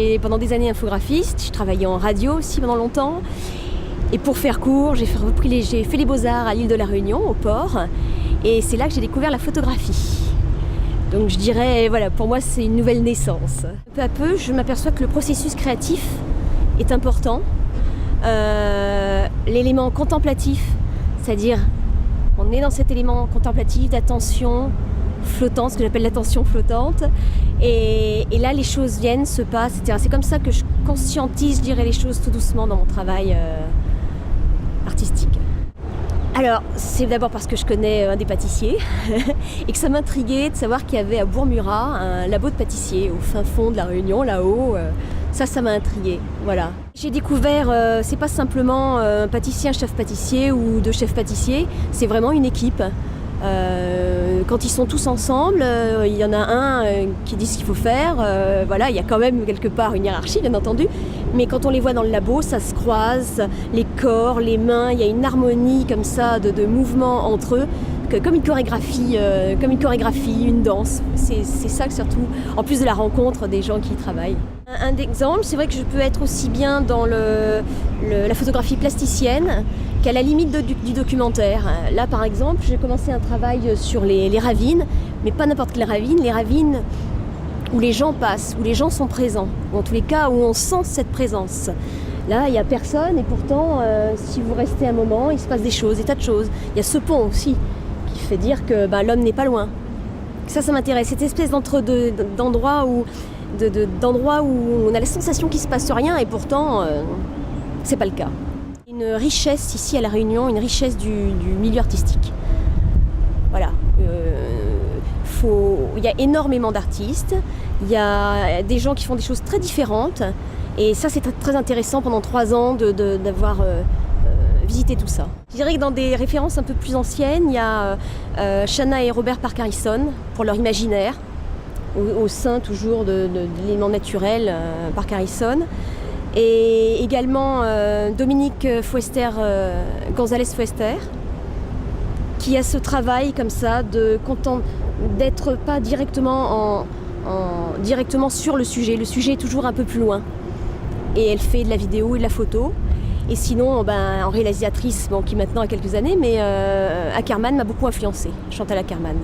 été pendant des années infographiste, j'ai travaillé en radio aussi pendant longtemps. Et pour faire court, j'ai fait les Beaux-Arts à l'île de la Réunion, au port. Et c'est là que j'ai découvert la photographie. Donc je dirais, voilà, pour moi c'est une nouvelle naissance. Peu à peu, je m'aperçois que le processus créatif est important. L'élément contemplatif, c'est-à-dire on est dans cet élément contemplatif d'attention flottante, ce que j'appelle l'attention flottante, et là les choses viennent, se passent, etc. C'est comme ça que je conscientise, je dirais, les choses tout doucement dans mon travail artistique. Alors, c'est d'abord parce que je connais un des pâtissiers et que ça m'intriguait de savoir qu'il y avait à Bourg-Murat un labo de pâtissier au fin fond de la Réunion, là-haut. Ça m'a intriguée, voilà. J'ai découvert, c'est pas simplement un pâtissier, un chef pâtissier ou deux chefs pâtissiers, c'est vraiment une équipe. Quand ils sont tous ensemble, il y en a un qui dit ce qu'il faut faire, voilà, il y a quand même quelque part une hiérarchie bien entendu, mais quand on les voit dans le labo, ça se croise, les corps, les mains, il y a une harmonie comme ça de mouvements entre eux, comme une chorégraphie, une danse, c'est ça que surtout, en plus de la rencontre des gens qui y travaillent. Un exemple, c'est vrai que je peux être aussi bien dans la photographie plasticienne qu'à la limite du documentaire. Là par exemple, j'ai commencé un travail sur les ravines, mais pas n'importe quelle ravine, les ravines où les gens passent, où les gens sont présents, ou en tous les cas où on sent cette présence. Là, il n'y a personne et pourtant, si vous restez un moment, il se passe des choses, des tas de choses. Il y a ce pont aussi qui fait dire que l'homme n'est pas loin. Ça m'intéresse, cette espèce d'endroit où on a la sensation qu'il ne se passe rien et pourtant, c'est pas le cas. Une richesse ici à La Réunion, une richesse du milieu artistique. Voilà. Il y a énormément d'artistes, il y a des gens qui font des choses très différentes et ça c'est très intéressant pendant 3 ans d'avoir visité tout ça. Je dirais que dans des références un peu plus anciennes, il y a Shanna et Robert Parker Harrison pour leur imaginaire, au sein toujours de l'élément naturel Parker Harrison. Et également Dominique Gonzalez-Fuester, qui a ce travail comme ça d'être pas directement directement sur le sujet est toujours un peu plus loin. Et elle fait de la vidéo et de la photo. Et sinon, en réalisatrice, qui maintenant a quelques années, mais Ackerman m'a beaucoup influencée, Chantal Ackerman.